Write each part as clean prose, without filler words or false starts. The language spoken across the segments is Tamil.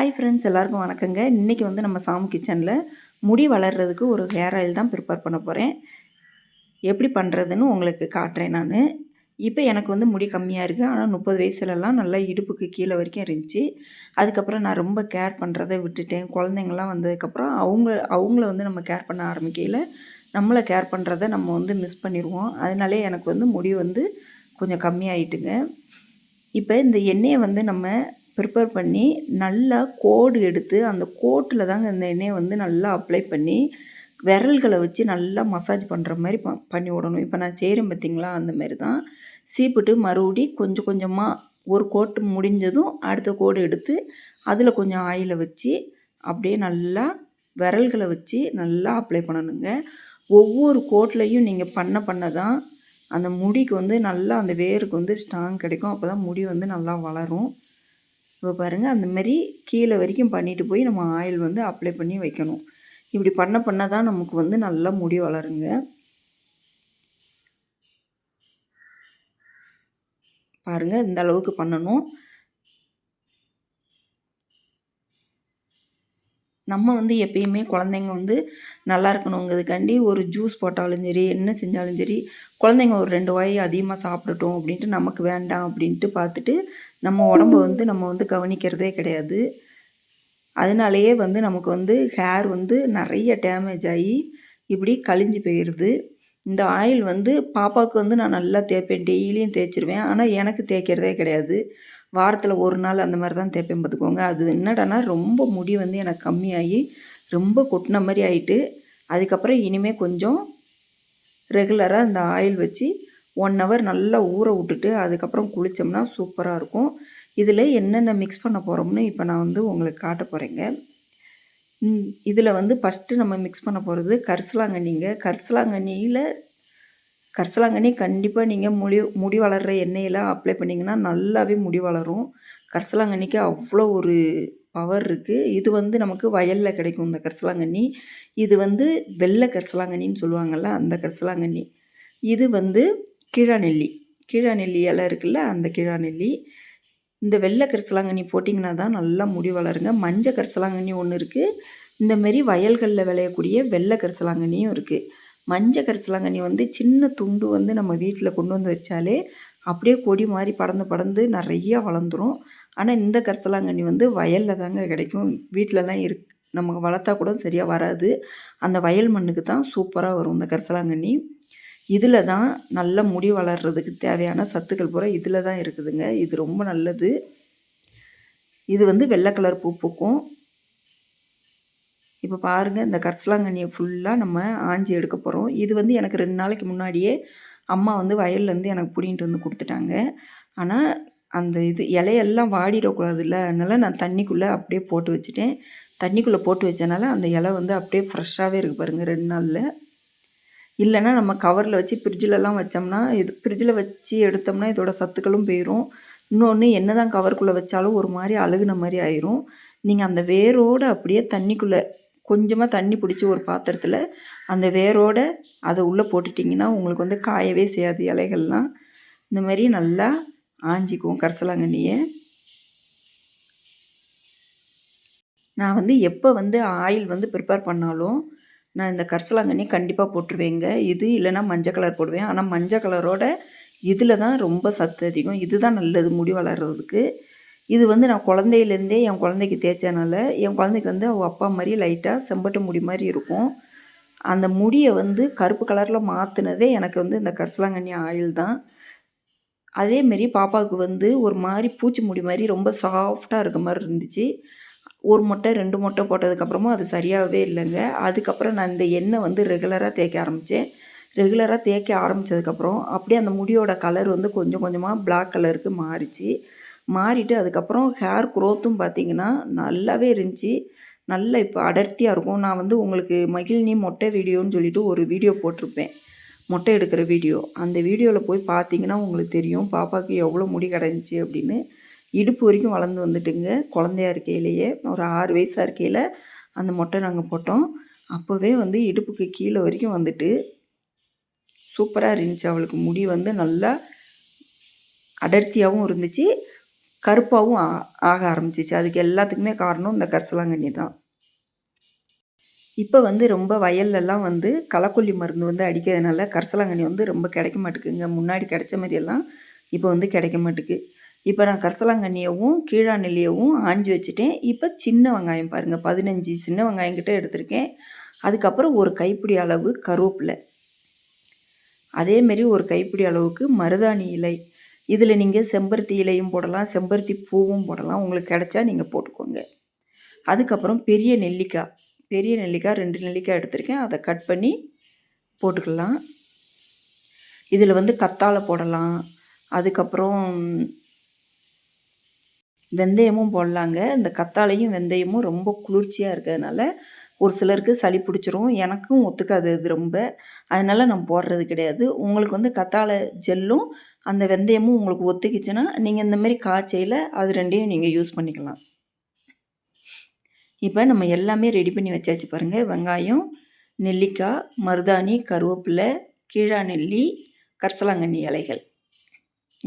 ஹாய் ஃப்ரெண்ட்ஸ், எல்லாருக்கும் வணக்கங்க. இன்றைக்கி வந்து நம்ம சாமு கிச்சனில் முடி வளர்கிறதுக்கு ஒரு ஹேர் ஆயில் தான் ப்ரிப்பேர் பண்ண போகிறேன். எப்படி பண்ணுறதுன்னு உங்களுக்கு காட்டுறேன் நான். இப்போ எனக்கு வந்து முடி கம்மியாக இருக்குது. ஆனால் 30 வயசுலலாம் நல்லா இடுப்புக்கு கீழே வரைக்கும் இருந்துச்சு. அதுக்கப்புறம் நான் ரொம்ப கேர் பண்ணுறதை விட்டுட்டேன். குழந்தைங்கள்லாம் வந்ததுக்கப்புறம் அவங்கள வந்து நம்ம கேர் பண்ண ஆரம்பிக்கையில் நம்மளை கேர் பண்ணுறதை நம்ம வந்து மிஸ் பண்ணிடுவோம். அதனாலே எனக்கு வந்து முடி வந்து கொஞ்சம் கம்மியாயிட்டுங்க. இப்போ இந்த எண்ணெயை வந்து நம்ம ப்ரிப்பேர் பண்ணி நல்லா கோடு எடுத்து அந்த கோட்டில் தாங்க இந்த எண்ணெயை வந்து நல்லா அப்ளை பண்ணி விரல்களை வச்சு நல்லா மசாஜ் பண்ணுற மாதிரி பண்ணி விடணும். இப்போ நான் செய்கிறேன் பார்த்திங்களா, அந்த மாதிரி தான் சீப்பிட்டு மறுபடி கொஞ்சம் கொஞ்சமாக ஒரு கோட்டு முடிஞ்சதும் அடுத்த கோடு எடுத்து அதில் கொஞ்சம் ஆயிலை வச்சு அப்படியே நல்லா விரல்களை வச்சு நல்லா அப்ளை பண்ணணுங்க. ஒவ்வொரு கோட்லையும் நீங்கள் பண்ண தான் அந்த முடிக்கு வந்து நல்லா அந்த வேருக்கு வந்து ஸ்ட்ராங் கிடைக்கும். அப்போ தான் முடி வந்து நல்லா வளரும். இப்போ பாருங்கள், அந்தமாரி கீழே வரைக்கும் பண்ணிவிட்டு போய் நம்ம ஆயில் வந்து அப்ளை பண்ணி வைக்கணும். இப்படி பண்ண தான் நமக்கு வந்து நல்லா முடி வளருங்க. பாருங்கள், இந்த அளவுக்கு பண்ணணும். நம்ம வந்து எப்பயுமே குழந்தைங்க வந்து நல்லா இருக்கணுங்கிறதுக்காண்டி ஒரு ஜூஸ் போட்டாலும் சரி, என்ன செஞ்சாலும் சரி, குழந்தைங்க ஒரு 2 வாய் அதிகமாக சாப்பிடட்டும் அப்படின்ட்டு நமக்கு வேண்டாம் அப்படின்ட்டு பார்த்துட்டு நம்ம உடம்ப வந்து நம்ம வந்து கவனிக்கிறதே கிடையாது. அதனாலேயே வந்து நமக்கு வந்து ஹேர் வந்து நிறைய டேமேஜ் ஆகி இப்படி கழிஞ்சு போயிடுது. இந்த ஆயில் வந்து பாப்பாவுக்கு வந்து நான் நல்லா தேய்ப்பேன், டெய்லியும் தேய்ச்சிருவேன். ஆனால் எனக்கு தேய்க்கிறதே கிடையாது. வாரத்தில் ஒரு நாள் அந்த மாதிரி தான் தேய்ப்பேன் பார்த்துக்கோங்க. அது என்னடானா ரொம்ப முடி வந்து எனக்கு கம்மியாகி ரொம்ப கொட்டின மாதிரி ஆகிட்டு, அதுக்கப்புறம் இனிமேல் கொஞ்சம் ரெகுலராக இந்த ஆயில் வச்சு 1 ஹவர் நல்லா ஊற விட்டுட்டு அதுக்கப்புறம் குளித்தோம்னா சூப்பராக இருக்கும். இதில் என்னென்ன மிக்ஸ் பண்ண போகிறோம்னு இப்போ நான் வந்து உங்களுக்கு காட்ட போகிறேங்க. இதில் வந்து ஃபஸ்ட்டு நம்ம மிக்ஸ் பண்ண போகிறது கரிசலாங்கண்ணிங்க. கரிசலாங்கண்ணி கண்டிப்பாக நீங்கள் முடி வளர்கிற எண்ணெயில் அப்ளை பண்ணிங்கன்னா நல்லாவே முடி வளரும். கரிசலாங்கண்ணிக்கு அவ்வளோ ஒரு பவர் இருக்குது. இது வந்து நமக்கு வயலில் கிடைக்கும் இந்த கரிசலாங்கண்ணி. இது வந்து வெள்ளை கரிசலாங்கண்ணின்னு சொல்லுவாங்கள்ல, அந்த கரிசலாங்கண்ணி. இது வந்து கீழாநெல்லி இலை இருக்குல்ல, அந்த கீழாநெல்லி. இந்த வெள்ளை கரிசலாங்கண்ணி போட்டிங்கன்னா தான் நல்லா முடி வளருங்க. மஞ்சள் கரிசலாங்கண்ணி ஒன்று இருக்குது. இந்தமாரி வயல்களில் விளையக்கூடிய வெள்ளை கரிசலாங்கண்ணியும் இருக்குது. மஞ்சள் கரிசலாங்கண்ணி வந்து சின்ன துண்டு வந்து நம்ம வீட்டில் கொண்டு வந்து வச்சாலே அப்படியே கொடி மாதிரி படர்ந்து நிறையா வளர்ந்துடும். ஆனால் இந்த கரிசலாங்கண்ணி வந்து வயலில் தாங்க கிடைக்கும். வீட்டிலலாம் நமக்கு வளர்த்தா கூட சரியாக வராது. அந்த வயல் மண்ணுக்கு தான் சூப்பராக வரும் இந்த கரிசலாங்கண்ணி. இதில் தான் நல்ல முடி வளர்கிறதுக்கு தேவையான சத்துக்கள் பூரா இதில் தான் இருக்குதுங்க. இது ரொம்ப நல்லது. இது வந்து வெள்ளை கலர் பூ பூக்கும். இப்போ பாருங்கள், இந்த கரிசலாங்கண்ணியை ஃபுல்லாக நம்ம ஆஞ்சி எடுக்க போகிறோம். இது வந்து எனக்கு 2 நாளைக்கு முன்னாடியே அம்மா வந்து வயல்லேருந்து எனக்கு பிடிங்கிட்டு வந்து கொடுத்துட்டாங்க. ஆனால் அந்த இலையெல்லாம் வாடிடக்கூடாதுல்ல, அதனால் நான் தண்ணிக்குள்ளே அப்படியே போட்டு வச்சுட்டேன். தண்ணிக்குள்ளே போட்டு வச்சனால அந்த இலை வந்து அப்படியே ஃப்ரெஷ்ஷாகவே இருக்குது பாருங்கள் 2 நாளில். இல்லைன்னா நம்ம கவரில் வச்சு ஃப்ரிட்ஜிலலாம் வச்சோம்னா, ஃப்ரிட்ஜில் வச்சு எடுத்தோம்னா இதோட சத்துக்களும் போயிடும். இன்னொன்று, என்ன தான் கவருக்குள்ளே வச்சாலும் ஒரு மாதிரி அழுகுன மாதிரி ஆயிரும். நீங்கள் அந்த வேரோடு அப்படியே தண்ணிக்குள்ளே கொஞ்சமாக தண்ணி பிடிச்சி ஒரு பாத்திரத்தில் அந்த வேரோடு அதை உள்ளே போட்டுட்டிங்கன்னா உங்களுக்கு வந்து காயவே செய்யாது இலைகள்லாம். இந்த மாதிரி நல்லா ஆஞ்சிக்குவோம் கரிசலாங்கண்ணியை. நான் வந்து எப்போ வந்து ஆயில் வந்து ப்ரிப்பேர் பண்ணாலும் நான் இந்த கரிசலாங்கண்ணி கண்டிப்பாக போட்டுருவேங்க. இது இல்லைனா மஞ்சள் கலர் போடுவேன். ஆனால் மஞ்சள் கலரோட இதில் தான் ரொம்ப சத்து அதிகம். இதுதான் நல்லது முடி வளர்கிறதுக்கு. இது வந்து நான் குழந்தையிலேருந்தே என் குழந்தைக்கு தேய்ச்சனால என் குழந்தைக்கு வந்து அவள் அப்பா மாதிரி லைட்டாக செம்பட்டு முடி மாதிரி இருக்கும். அந்த முடியை வந்து கருப்பு கலரில் மாற்றினதே எனக்கு வந்து இந்த கரிசலாங்கண்ணி ஆயில் தான். அதேமாரி பாப்பாவுக்கு வந்து ஒரு மாதிரி பூச்சி முடி மாதிரி ரொம்ப சாஃப்டாக இருக்க மாதிரி இருந்துச்சு. 1 மொட்டை 2 மொட்டை போட்டதுக்கப்புறமும் அது சரியாகவே இல்லைங்க. அதுக்கப்புறம் நான் இந்த எண்ணெய் வந்து ரெகுலராக தேய்க்க ஆரம்பித்தேன். ரெகுலராக தேய்க்க ஆரம்பித்ததுக்கப்புறம் அப்படியே அந்த முடியோட கலர் வந்து கொஞ்சம் கொஞ்சமாக பிளாக் கலருக்கு மாறிட்டு அதுக்கப்புறம் ஹேர் க்ரோத்தும் பார்த்திங்கன்னா நல்லாவே இருந்துச்சு. நல்லா இப்போ அடர்த்தியாக இருக்கும். நான் வந்து உங்களுக்கு மகிழ்நீ மொட்டை வீடியோன்னு சொல்லிட்டு ஒரு வீடியோ போட்டிருப்பேன், மொட்டை எடுக்கிற வீடியோ. அந்த வீடியோவில் போய் பார்த்தீங்கன்னா உங்களுக்கு தெரியும் பாப்பாவுக்கு எவ்வளோ முடி கிடந்துச்சு அப்படின்னு. இடுப்பு வரைக்கும் வளர்ந்து வந்துட்டுங்க. குழந்தையா இருக்கையிலேயே ஒரு 6 வயசாக இருக்கையில் அந்த மொட்டை நாங்கள் போட்டோம். அப்போவே வந்து இடுப்புக்கு கீழே வரைக்கும் வந்துட்டு சூப்பராக இருந்துச்சு. அவளுக்கு முடி வந்து நல்லா அடர்த்தியாகவும் இருந்துச்சு. கருப்பாவும் ஆக ஆரம்பிச்சிச்சு. அதுக்கு எல்லாத்துக்குமே காரணம் இந்த கரிசலாங்கண்ணி தான். இப்போ வந்து ரொம்ப வயல்லலாம் வந்து களக்கொல்லி மருந்து வந்து அடிக்கிறதுனால கரிசலாங்கண்ணி வந்து ரொம்ப கிடைக்க மாட்டேங்குங்க. முன்னாடி கிடைச்ச மாதிரியெல்லாம் இப்போ வந்து கிடைக்க மாட்டேங்குது. இப்போ நான் கரிசலாங்கண்ணியவும் கீழாநெல்லியவும் ஆஞ்சு வச்சுட்டேன். இப்போ சின்ன வெங்காயம் பாருங்கள், 15 சின்ன வெங்காயம் கிட்ட எடுத்திருக்கேன். அதுக்கப்புறம் ஒரு கைப்பிடி அளவு கருவேப்பிலை, அதேமாரி ஒரு கைப்பிடி அளவுக்கு மருதாணி இலை. இதில் நீங்கள் செம்பருத்தி இலையும் போடலாம், செம்பருத்தி பூவும் போடலாம். உங்களுக்கு கிடைச்சா நீங்கள் போட்டுக்கோங்க. அதுக்கப்புறம் பெரிய நெல்லிக்காய், பெரிய நெல்லிக்காய் 2 நெல்லிக்காய் எடுத்திருக்கேன். அதை கட் பண்ணி போட்டுக்கலாம். இதில் வந்து கத்தாழை போடலாம். அதுக்கப்புறம் வெந்தயமும் போடலாங்க. இந்த கத்தாழையும் வெந்தயமும் ரொம்ப குளிர்ச்சியாக இருக்கிறதுனால ஒரு சிலருக்கு சளி பிடிச்சிரும். எனக்கும் ஒத்துக்காது அது ரொம்ப. அதனால் நான் போடுறது கிடையாது. உங்களுக்கு வந்து கத்தாழை ஜெல்லும் அந்த வெந்தயமும் உங்களுக்கு ஒத்துக்கிச்சுன்னா நீங்கள் இந்தமாரி காய்ச்சையில் அது 2யும் நீங்கள் யூஸ் பண்ணிக்கலாம். இப்போ நம்ம எல்லாமே ரெடி பண்ணி வச்சாச்சு பாருங்கள். வெங்காயம், நெல்லிக்காய், மருதாணி, கருவேப்பிலை, கீழாநெல்லி, கரிசலாங்கண்ணி இலைகள்,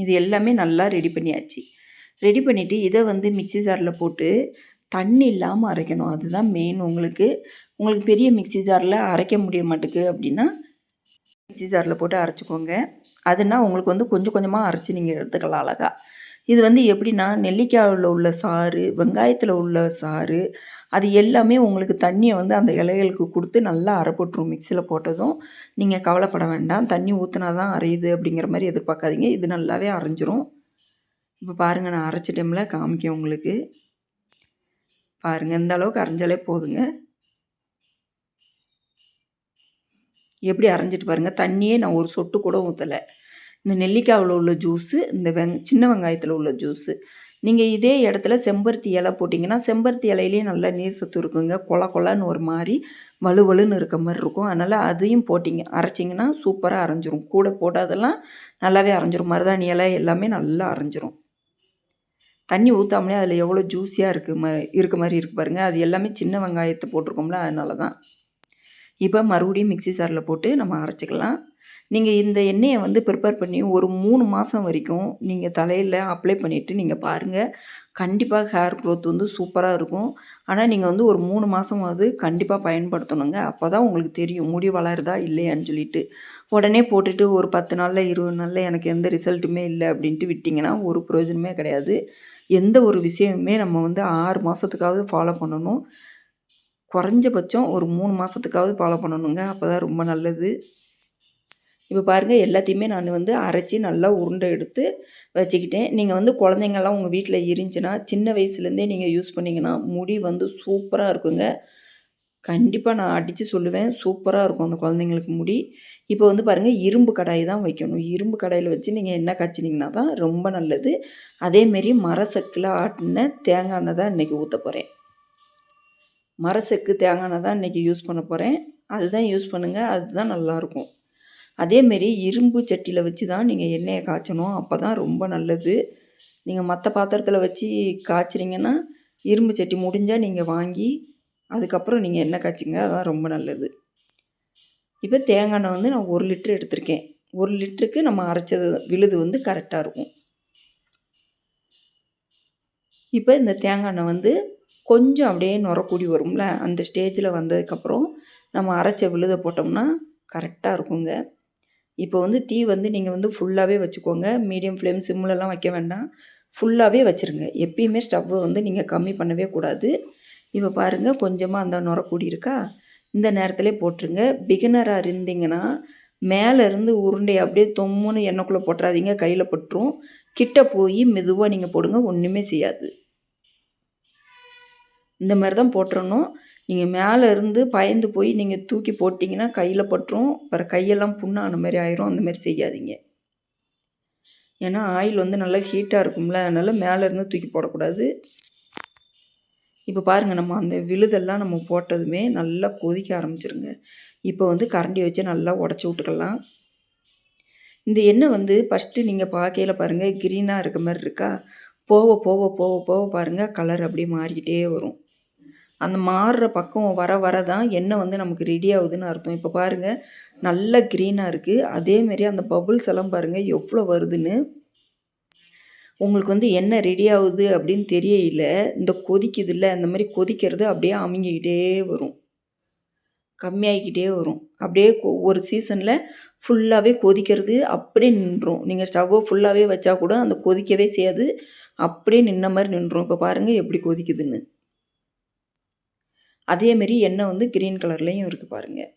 இது எல்லாமே நல்லா ரெடி பண்ணியாச்சு. ரெடி பண்ணிவிட்டு இதை வந்து மிக்ஸி ஜாரில் போட்டு தண்ணி இல்லாமல் அரைக்கணும். அதுதான் மெயின். உங்களுக்கு பெரிய மிக்ஸி ஜாரில் அரைக்க முடிய மாட்டேங்குது அப்படின்னா மிக்ஸி ஜாரில் போட்டு அரைச்சிக்கோங்க. அதுனா உங்களுக்கு வந்து கொஞ்சம் கொஞ்சமாக அரைச்சி நீங்கள் எடுத்துக்கலாம் அழகா. இது வந்து எப்படின்னா நெல்லிக்காயில் உள்ள சாறு, வெங்காயத்தில் உள்ள சாறு, அது எல்லாமே உங்களுக்கு தண்ணியை வந்து அந்த இலைகளுக்கு கொடுத்து நல்லா அரைப்பட்டுரும். மிக்சியில் போட்டதும் நீங்கள் கவலைப்பட வேண்டாம். தண்ணி ஊற்றினா தான் அரையுது அப்படிங்கிற மாதிரி எதிர்பார்க்காதீங்க. இது நல்லாவே அரைஞ்சிரும். இப்போ பாருங்கள், நான் அரைச்ச டைமில் காமிக்கேன் உங்களுக்கு. பாருங்கள், இந்த அளவுக்கு அரைஞ்சாலே போதுங்க. எப்படி அரைஞ்சிட்டு பாருங்கள். தண்ணியே நான் ஒரு சொட்டு கூட ஊற்றலை. இந்த நெல்லிக்காயில் உள்ள ஜூஸு, இந்த சின்ன வெங்காயத்தில் உள்ள ஜூஸு. நீங்கள் இதே இடத்துல செம்பருத்தி இலை போட்டிங்கன்னா செம்பருத்தி இலையிலேயே நல்லா நீர் சத்து இருக்குங்க. கொலன்னு ஒரு மாதிரி வலுவலுன்னு இருக்க மாதிரி இருக்கும். அதனால் அதையும் அரைச்சிங்கன்னா சூப்பராக அரைஞ்சிரும். கூட போட்டாதெல்லாம் நல்லாவே அரைஞ்சிரும். மருதாணி இலை எல்லாமே நல்லா அரைஞ்சிரும். தண்ணி ஊற்றாமலே அதில் எவ்வளோ ஜூஸியாக இருக்க மாதிரி இருக்குது பாருங்கள். அது எல்லாமே சின்ன வெங்காயத்தை போட்டிருக்கோம்ல, அதனால தான். இப்போ மறுபடியும் மிக்ஸி ஜாரில் போட்டு நம்ம அரைச்சிக்கலாம். நீங்கள் இந்த எண்ணெயை வந்து ப்ரிப்பேர் பண்ணி ஒரு 3 மாதம் வரைக்கும் நீங்கள் தலையில் அப்ளை பண்ணிவிட்டு நீங்கள் பாருங்கள். கண்டிப்பாக ஹேர் க்ரோத் வந்து சூப்பராக இருக்கும். ஆனால் நீங்கள் வந்து ஒரு 3 மாதமாவது கண்டிப்பாக பயன்படுத்தணுங்க. அப்போ தான் உங்களுக்கு தெரியும் முடி வளருதா இல்லையான்னு சொல்லிட்டு. உடனே போட்டுட்டு ஒரு 10 நாளில் 20 நாளில் எனக்கு எந்த ரிசல்ட்டுமே இல்லை அப்படின்ட்டு விட்டிங்கன்னா ஒரு பிரயோஜனமே கிடையாது. எந்த ஒரு விஷயமுமே நம்ம வந்து 6 மாதத்துக்காவது ஃபாலோ பண்ணணும். குறைஞ்சபட்சம் ஒரு 3 மாதத்துக்காவது ஃபாலோ பண்ணணுங்க. அப்போ தான் ரொம்ப நல்லது. இப்போ பாருங்கள், எல்லாத்தையுமே நான் வந்து அரைச்சி நல்லா உருண்டை எடுத்து வச்சுக்கிட்டேன். நீங்கள் வந்து குழந்தைங்கள்லாம் உங்கள் வீட்டில் இருந்துச்சுன்னா சின்ன வயசுலேருந்தே நீங்கள் யூஸ் பண்ணிங்கன்னா முடி வந்து சூப்பராக இருக்குங்க. கண்டிப்பாக நான் அடித்து சொல்லுவேன், சூப்பராக இருக்கும் அந்த குழந்தைங்களுக்கு முடி. இப்போ வந்து பாருங்கள், இரும்பு கடாய் தான் வைக்கணும். இரும்பு கடாயில் வச்சு நீங்கள் எண்ணெய் காய்ச்சினிங்கன்னா தான் ரொம்ப நல்லது. அதேமாரி மரசெக்கில் ஆட்டின தேங்காய் எண்ணெய் தான் இன்றைக்கி ஊற்ற போகிறேன். மரசெக்கு தேங்காய் எண்ணெய் தான் இன்றைக்கி யூஸ் பண்ண போகிறேன். அதுதான் யூஸ் பண்ணுங்கள், அதுதான் நல்லாயிருக்கும். அதேமாரி இரும்பு சட்டியில் வச்சு தான் நீங்கள் எண்ணெயை காய்ச்சணும். அப்போ தான் ரொம்ப நல்லது. நீங்கள் மற்ற பாத்திரத்தில் வச்சு காய்ச்சிறிங்கன்னா இரும்பு சட்டி முடிஞ்சால் நீங்கள் வாங்கி அதுக்கப்புறம் நீங்கள் எண்ணெய் காய்ச்சிங்க, அதுதான் ரொம்ப நல்லது. இப்போ தேங்காய் எண்ணெய் வந்து நான் 1 லிட்டர் எடுத்திருக்கேன். 1 லிட்டருக்கு நம்ம அரைச்சது விழுது வந்து கரெக்டாக இருக்கும். இப்போ இந்த தேங்காய் எண்ணெய் வந்து கொஞ்சம் அப்படியே நுரக்கூடி வரும்ல, அந்த ஸ்டேஜில் வந்ததுக்கப்புறம் நம்ம அரைச்ச விழுதை போட்டோம்னா கரெக்டாக இருக்குங்க. இப்போ வந்து தீ வந்து நீங்கள் வந்து ஃபுல்லாகவே வச்சுக்கோங்க. மீடியம் ஃப்ளேம், சிம்லலாம் வைக்க வேண்டாம். ஃபுல்லாகவே வச்சுருங்க. எப்பயுமே ஸ்டவ்வை வந்து நீங்கள் கம்மி பண்ணவே கூடாது. இப்போ பாருங்கள், கொஞ்சமாக அந்த நுரக்கூடி இருக்கா, இந்த நேரத்திலே போட்டுருங்க. பிகினராக இருந்தீங்கன்னா மேலேருந்து உருண்டையை அப்படியே தொம்முன்னு எண்ணெய்க்குள்ளே போட்டுறாதீங்க, கையில் பட்டுரும். கிட்ட போய் மெதுவாக நீங்கள் போடுங்க, ஒன்றுமே செய்யாது. இந்த மாதிரி தான் போட்டுறணும். நீங்கள் மேலே இருந்து பயந்து போய் நீங்கள் தூக்கி போட்டிங்கன்னா கையில் பட்டுரும். அப்புறம் கையெல்லாம் புண்ணான மாதிரி ஆயிரும். அந்த மாதிரி செய்யாதீங்க. ஏன்னா ஆயில் வந்து நல்லா ஹீட்டாக இருக்கும்ல, அதனால் மேலேருந்து தூக்கி போடக்கூடாது. இப்போ பாருங்கள், நம்ம அந்த விழுதெல்லாம் நம்ம போட்டதுமே நல்லா கொதிக்க ஆரம்பிச்சிருங்க. இப்போ வந்து கரண்டி வச்சு நல்லா உடச்சி விட்டுக்கலாம். இந்த எண்ணெய் வந்து ஃபஸ்ட்டு நீங்கள் பார்க்கையில் பாருங்கள் க்ரீனாக இருக்க மாதிரி இருக்கா, போக போக போக போக பாருங்கள் கலர் அப்படியே மாறிக்கிட்டே வரும். அந்த மாறுற பக்கம் வர தான் எண்ணெய் வந்து நமக்கு ரெடி ஆகுதுன்னு அர்த்தம். இப்போ பாருங்கள், நல்ல க்ரீனாக இருக்குது. அதேமாரி அந்த பபுள்ஸ் எல்லாம் பாருங்கள் எவ்வளோ வருதுன்னு. உங்களுக்கு வந்து எண்ணெய் ரெடி ஆகுது அப்படின்னு தெரியல, இந்த கொதிக்குதுல்ல, அந்த மாரி கொதிக்கிறது அப்படியே அமுங்கிக்கிட்டே வரும். கம்மியாகிக்கிட்டே வரும். அப்படியே ஒரு சீசனில் ஃபுல்லாகவே கொதிக்கிறது அப்படியே நின்றும். நீங்கள் ஸ்டவ்வை ஃபுல்லாகவே வச்சா கூட அந்த கொதிக்கவே செய்யாது. அப்படியே நின்ன மாரி நின்றும். இப்போ பாருங்கள் எப்படி கொதிக்குதுன்னு. அதேமாரி எண்ணெய் வந்து கிரீன் கலர்லேயும் இருக்குது பாருங்கள்.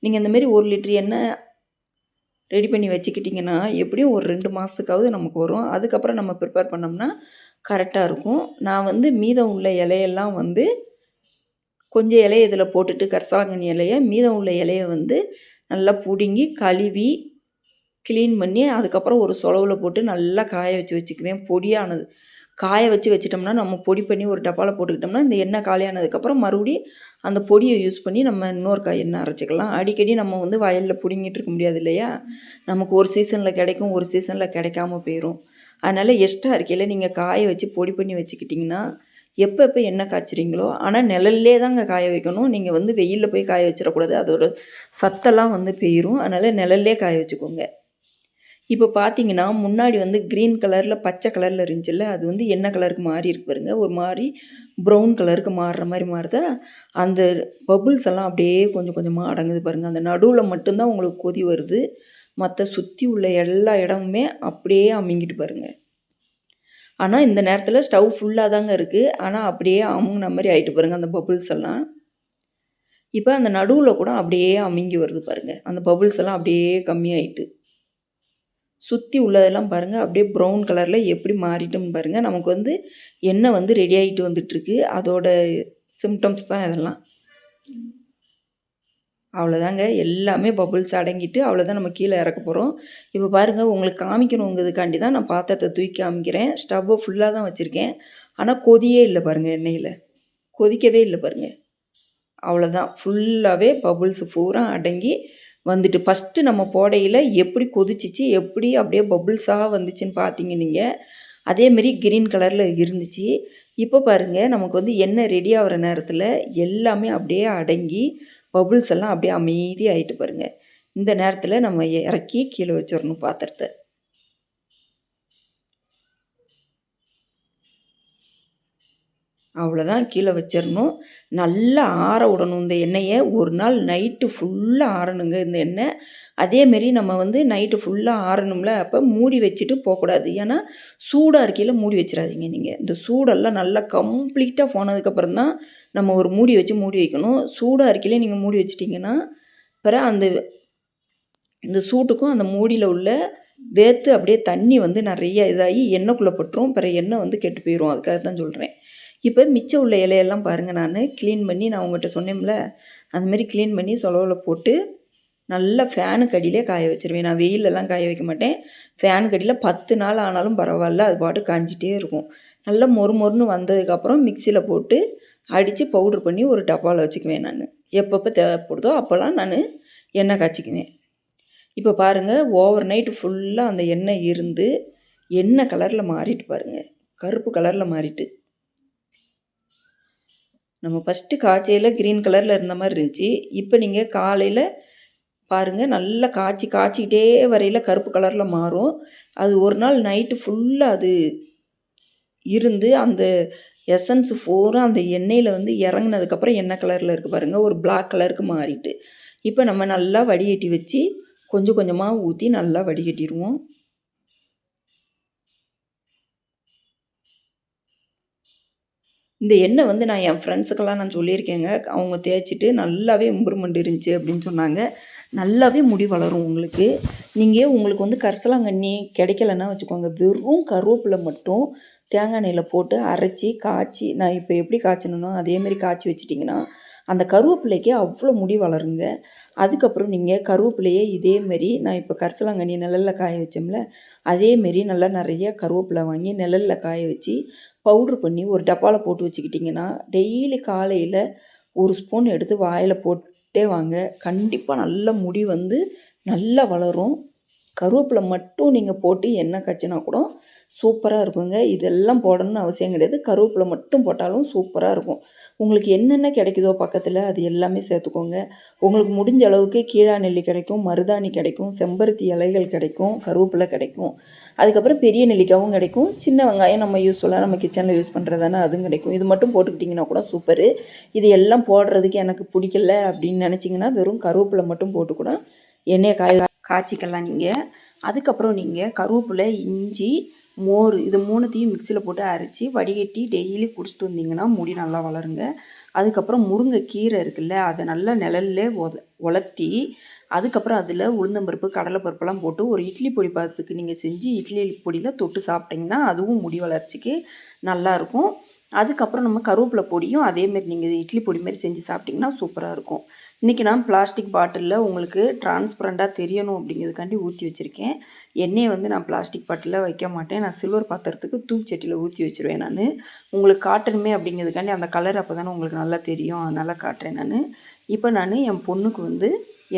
நீங்கள் இந்த மாரி 1 லிட்டர் எண்ணெய் ரெடி பண்ணி வச்சுக்கிட்டிங்கன்னா, எப்படியும் ஒரு 2 மாதத்துக்காவது நமக்கு வரும். அதுக்கப்புறம் நம்ம ப்ரிப்பேர் பண்ணோம்னா கரெக்டாக இருக்கும். நான் வந்து மீதம் உள்ள இலையெல்லாம் வந்து கொஞ்சம் இலைய இதில் போட்டுட்டு கரிசலாங்கண்ணி இலைய, மீதம் உள்ள இலைய வந்து நல்லா புடுங்கி, கழுவி, க்ளீன் பண்ணி, அதுக்கப்புறம் ஒரு சொலவுல போட்டு நல்லா காய வச்சுக்குவேன். பொடியானது. காய வச்சுட்டோம்னா, நம்ம பொடி பண்ணி ஒரு டப்பால போட்டுக்கிட்டோம்னா, இந்த எண்ணெய் காலியானதுக்கப்புறம் மறுபடியும் அந்த பொடியை யூஸ் பண்ணி நம்ம இன்னொரு எண்ணெய் அரைச்சிக்கலாம். அடிக்கடி நம்ம வந்து வயலில் பிடுங்கிட்டு இருக்க முடியாது இல்லையா? நமக்கு ஒரு சீசனில் கிடைக்கும், ஒரு சீசனில் கிடைக்காம போயிடும். அதனால் எக்ஸ்ட்ரா இருக்கையில் நீங்கள் காய வச்சு பொடி பண்ணி வச்சுக்கிட்டிங்கன்னா, எப்போ எண்ணெய் காய்ச்சுறீங்களோ, ஆனால் நிழல்லே தாங்க காய வைக்கணும். நீங்கள் வந்து வெயிலில் போய் காய வச்சிடக்கூடாது. அதோட சத்தெல்லாம் வந்து போயிடும். அதனால் நிழல்லே காய வச்சுக்கோங்க. இப்போ பார்த்தீங்கன்னா, முன்னாடி வந்து க்ரீன் கலரில் பச்சை கலரில் இருந்துச்சுல்ல, அது வந்து என்ன கலருக்கு மாறி இருக்கு பாருங்க. ஒரு மாரி ப்ரௌன் கலருக்கு மாறுற மாரி மாறுதா, அந்த பபுள்ஸ் எல்லாம் அப்படியே கொஞ்சம் கொஞ்சமாக அடங்குது பாருங்க. அந்த நடுவில் மட்டும் தான் உங்களுக்கு கொதி வருது. மற்ற சுற்றி உள்ள எல்லா இடமுமே அப்படியே அமுங்கிட்டு பாருங்க. ஆனால் இந்த நேரத்தில் ஸ்டவ் ஃபுல்லாக தாங்க இருக்குது. ஆனால் அப்படியே அமுங்குன மாரி ஆயிட்டு பாருங்க அந்த பபுள்ஸ் எல்லாம். இப்போ அந்த நடுவில் கூட அப்படியே அமுங்கி வருது பாருங்க. அந்த பபுள்ஸ் எல்லாம் அப்படியே கம்மியாயிட்டு. சுற்றி உள்ளதெல்லாம் பாருங்கள் அப்படியே ப்ரௌன் கலரில் எப்படி மாறிட்டோம்னு பாருங்கள். நமக்கு வந்து எண்ணெய் வந்து ரெடி ஆகிட்டு வந்துட்டுருக்கு. அதோட சிம்டம்ஸ் தான் இதெல்லாம். அவ்வளோதாங்க, எல்லாமே பபுள்ஸ் அடங்கிட்டு அவ்வளோதான், நம்ம கீழே இறக்க போகிறோம். இப்போ பாருங்கள், உங்களுக்கு காமிக்கணுங்கிறதுக்காண்டி தான் நான் பாத்திரத்தை தூக்கி காமிக்கிறேன். ஸ்டவ்வை ஃபுல்லாக தான் வச்சுருக்கேன். ஆனால் கொதியே இல்லை பாருங்கள், எண்ணெயில் கொதிக்கவே இல்லை பாருங்கள். அவ்வளோதான், ஃபுல்லாகவே பபுள்ஸ் பூரா அடங்கி வந்துட்டு ஃபஸ்ட்டு நம்ம போடையில் எப்படி கொதிச்சிச்சு, எப்படி அப்படியே பபுள்ஸாக வந்துச்சுன்னு பார்த்தீங்க நீங்கள். அதேமாரி க்ரீன் கலரில் இருந்துச்சு. இப்போ பாருங்கள், நமக்கு வந்து எண்ணெய் ரெடி ஆகிற நேரத்தில் எல்லாமே அப்படியே அடங்கி பபுள்ஸ் எல்லாம் அப்படியே அமைதியாகிட்டு பாருங்கள். இந்த நேரத்தில் நம்ம இறக்கி கீழே வச்சிடணும் பாத்திரத்தை. அவ்வளோதான், கீழே வச்சிடணும். நல்லா ஆற விடணும் இந்த எண்ணெயை. ஒரு நாள் நைட்டு ஃபுல்லாக ஆறணுங்க இந்த எண்ணெய். அதேமாரி நம்ம வந்து நைட்டு ஃபுல்லாக ஆறணும்ல, அப்போ மூடி வச்சுட்டு போகக்கூடாது. ஏன்னா சூடாக இருக்கையில் மூடி வச்சிடாதீங்க நீங்கள். இந்த சூடெல்லாம் நல்லா கம்ப்ளீட்டாக போனதுக்கப்புறம் தான் நம்ம ஒரு மூடி வச்சு மூடி வைக்கணும். சூடாக இருக்கையிலே நீங்கள் மூடி வச்சிட்டிங்கன்னா பிறகு இந்த சூட்டுக்கும் அந்த மூடியில் உள்ள வேர்த்து அப்படியே தண்ணி வந்து நிறைய இதாகி எண்ணெய்க்குள்ளே பட்டுரும். பிறகு எண்ணெய் வந்து கெட்டு போயிடும். அதுக்காக தான் சொல்கிறேன். இப்போ மிச்சம் உள்ள இலையெல்லாம் பாருங்கள், நான் க்ளீன் பண்ணி நான் உங்கள்கிட்ட சொன்னேன்ல, அதுமாரி க்ளீன் பண்ணி சொலவில் போட்டு நல்லா ஃபேனுக்கு அடியிலே காய வச்சுருவேன். நான் வெயிலெல்லாம் காய வைக்க மாட்டேன். ஃபேனுக்கு அடியில் 10 நாள் ஆனாலும் பரவாயில்ல, அது பாட்டு காஞ்சிட்டே இருக்கும். நல்லா மொறு மொறுன்னு வந்ததுக்கப்புறம் மிக்சியில் போட்டு அடித்து பவுட்ரு பண்ணி ஒரு டப்பாவில் வச்சுக்குவேன் நான். எப்பப்போ தேவைப்படுதோ அப்போல்லாம் நான் எண்ணெய் காய்ச்சிக்குவேன். இப்போ பாருங்கள், ஓவர் நைட்டு ஃபுல்லாக அந்த எண்ணெய் இருந்து எண்ணெய் கலரில் மாறிட்டு பாருங்கள், கருப்பு கலரில் மாறிட்டு. நம்ம ஃபஸ்ட்டு காய்ச்சையில் க்ரீன் கலரில் இருந்த மாதிரி இருந்துச்சு. இப்போ நீங்கள் காலையில் பாருங்கள், நல்லா காய்ச்சிக்கிட்டே வரையில் கருப்பு கலரில் மாறும். அது ஒரு நாள் நைட்டு ஃபுல்லாக அது இருந்து அந்த எசன்ஸ் பூரா அந்த எண்ணெயில் வந்து இறங்குனதுக்கப்புறம் எண்ணெய் கலரில் இருக்குது பாருங்கள், ஒரு பிளாக் கலருக்கு மாறிட்டு. இப்போ நம்ம நல்லா வடிகட்டி வச்சு கொஞ்சம் கொஞ்சமாக ஊற்றி நல்லா வடிகட்டிடுவோம். இந்த எண்ணெய் வந்து நான் என் ஃப்ரெண்ட்ஸுக்கெல்லாம் நான் சொல்லியிருக்கேங்க. அவங்க தேய்ச்சிட்டு நல்லாவே இம்ப்ரூவ்மெண்ட் இருந்துச்சு அப்படின்னு சொன்னாங்க. நல்லாவே முடி வளரும் உங்களுக்கு. உங்களுக்கு வந்து கரிசலாங்கண்ணி கிடைக்கலன்னா வச்சுக்கோங்க, வெறும் கருவேப்பிலை மட்டும் தேங்காய் எண்ணெயில் போட்டு அரைச்சி காய்ச்சி, நான் இப்போ எப்படி காய்ச்சணுனோ அதேமாரி காய்ச்சி வச்சிட்டிங்கன்னா அந்த கருவேப்பிலைக்கு அவ்வளோ முடி வளருங்க. அதுக்கப்புறம் நீங்கள் கருவேப்பிலையே இதேமாரி நான் இப்போ கரிசலாங்கண்ணி நிழலில் காய வச்சோம்ல, அதேமாரி நல்லா நிறைய கருவேப்பிலை வாங்கி நிழலில் காய வச்சு பவுட்ரு பண்ணி ஒரு டப்பாவில் போட்டு வச்சுக்கிட்டிங்கன்னா, டெய்லி காலையில் ஒரு ஸ்பூன் எடுத்து வாயில் போட்டே வாங்க. கண்டிப்பாக நல்ல முடி வந்து நல்லா வளரும். கருவேப்பிலை மட்டும் நீங்கள் போட்டு எண்ணெய் காய்ச்சினா கூட சூப்பராக இருக்குங்க. இதெல்லாம் போடணும்னு அவசியம் கிடையாது. கருவேப்பிலை மட்டும் போட்டாலும் சூப்பராக இருக்கும். உங்களுக்கு என்னென்ன கிடைக்குதோ பக்கத்தில் அது எல்லாமே சேர்த்துக்கோங்க. உங்களுக்கு முடிஞ்ச அளவுக்கு கீழா நெல்லி கிடைக்கும், மருதாணி கிடைக்கும், செம்பருத்தி இலைகள் கிடைக்கும், கருவேப்பிலை கிடைக்கும். அதுக்கப்புறம் பெரிய நெல்லிக்காவும் கிடைக்கும். சின்ன வெங்காயம் நம்ம யூஸ்ஃபுல்லாக நம்ம கிச்சனில் யூஸ் பண்ணுறதானே அதுவும் கிடைக்கும். இது மட்டும் போட்டுக்கிட்டிங்கன்னா கூட சூப்பரு. இது எல்லாம் போடுறதுக்கு எனக்கு பிடிக்கல அப்படின்னு நினச்சிங்கன்னா வெறும் கருவேப்பிலை மட்டும் போட்டு கூட எண்ணெயை காய்ச்சிக்கலாம் நீங்கள். அதுக்கப்புறம் நீங்கள் கருவேப்பிலை, இஞ்சி, மோர் இது 3த்தையும் மிக்சியில் போட்டு அரைச்சி வடிகட்டி டெய்லி குடிச்சிட்டு வந்தீங்கன்னா முடி நல்லா வளருங்க. அதுக்கப்புறம் முருங்கைக்கீரை இருக்குல்ல, அதை நல்லா நிழல்லே உலர்த்தி அதுக்கப்புறம் அதில் உளுந்தம்பருப்பு, கடலைப்பருப்புலாம் போட்டு ஒரு இட்லி பொடி பதத்துக்கு நீங்கள் செஞ்சு இட்லி பொடியில் தொட்டு சாப்பிட்டிங்கன்னா அதுவும் முடி வளர்ச்சிக்கு நல்லாயிருக்கும். அதுக்கப்புறம் நம்ம கருவேப்பிலை பொடியும் அதேமாரி நீங்கள் இட்லி பொடி மாதிரி செஞ்சு சாப்பிட்டிங்கன்னா சூப்பராக இருக்கும். இன்றைக்கி நான் பிளாஸ்டிக் பாட்டிலில் உங்களுக்கு டிரான்ஸ்பரண்ட்டாக தெரியணும் அப்படிங்கிறதுக்காண்டி ஊற்றி வச்சுருக்கேன். எண்ணெயை வந்து நான் பிளாஸ்டிக் பாட்டிலில் வைக்க மாட்டேன். நான் சில்வர் பாத்திரத்துக்கு தூக்குச்சட்டியில் ஊற்றி வச்சுருவேன் நான். உங்களுக்கு காட்டணுமே அப்படிங்கிறதுக்காண்டி அந்த கலர் அப்போ தானே உங்களுக்கு நல்லா தெரியும், அதனால் காட்டுறேன் நான். இப்போ நான் என் பொண்ணுக்கு வந்து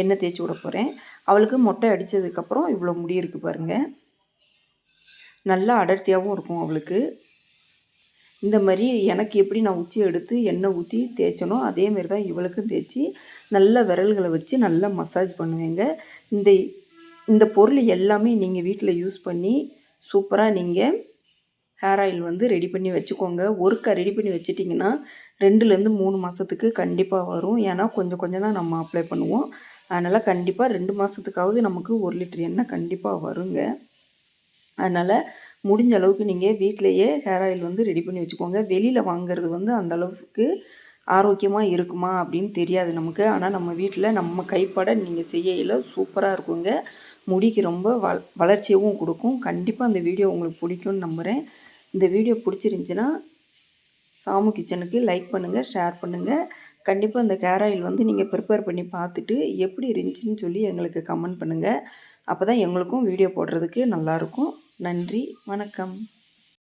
எண்ணெய் தேய்ச்சி விட போகிறேன். அவளுக்கு மொட்டை அடித்ததுக்கப்புறம் இவ்வளோ முடி இருக்குது பாருங்கள். நல்லா அடர்த்தியாகவும் இருக்கும் அவளுக்கு. இந்த மாதிரி எனக்கு எப்படி நான் உச்சி எடுத்து எண்ணெய் ஊற்றி தேய்ச்சனோ அதேமாரி தான் இவளுக்கும் தேய்ச்சி நல்ல விரல்களை வச்சு நல்லா மசாஜ் பண்ணுவேங்க. இந்த இந்த பொருள் எல்லாமே நீங்கள் வீட்டில் யூஸ் பண்ணி சூப்பராக நீங்கள் ஹேர் ஆயில் வந்து ரெடி பண்ணி வச்சுக்கோங்க. ஒருக்கா ரெடி பண்ணி வச்சிட்டிங்கன்னா 2லேருந்து 3 மாதத்துக்கு கண்டிப்பாக வரும். ஏன்னா கொஞ்சம் கொஞ்சம் தான் நம்ம அப்ளை பண்ணுவோம். அதனால் கண்டிப்பாக 2 மாதத்துக்காவது நமக்கு 1 லிட்டர் எண்ணெய் கண்டிப்பாக வருங்க. அதனால் முடிஞ்ச அளவுக்கு நீங்கள் வீட்டிலையே ஹேர் ஆயில் வந்து ரெடி பண்ணி வச்சுக்கோங்க. வெளியில் வாங்குறது வந்து அந்த அளவுக்கு ஆரோக்கியமாக இருக்குமா அப்படின்னு தெரியாது நமக்கு. ஆனால் நம்ம வீட்டில் நம்ம கைப்பட நீங்கள் செய்யல சூப்பராக இருக்குங்க. முடிக்கு ரொம்ப வளர்ச்சியவும் கொடுக்கும். கண்டிப்பாக அந்த வீடியோ உங்களுக்கு பிடிக்கும்னு நம்புகிறேன். இந்த வீடியோ பிடிச்சிருந்துச்சின்னா சாமு கிச்சனுக்கு லைக் பண்ணுங்கள், ஷேர் பண்ணுங்கள். கண்டிப்பாக இந்த ஹேர் ஆயில் வந்து நீங்கள் ப்ரிப்பேர் பண்ணி பார்த்துட்டு எப்படி இருந்துச்சுன்னு சொல்லி எங்களுக்கு கமெண்ட் பண்ணுங்கள். அப்போ தான் எங்களுக்கும் வீடியோ போடுறதுக்கு நல்லாயிருக்கும். நன்றி, வணக்கம்.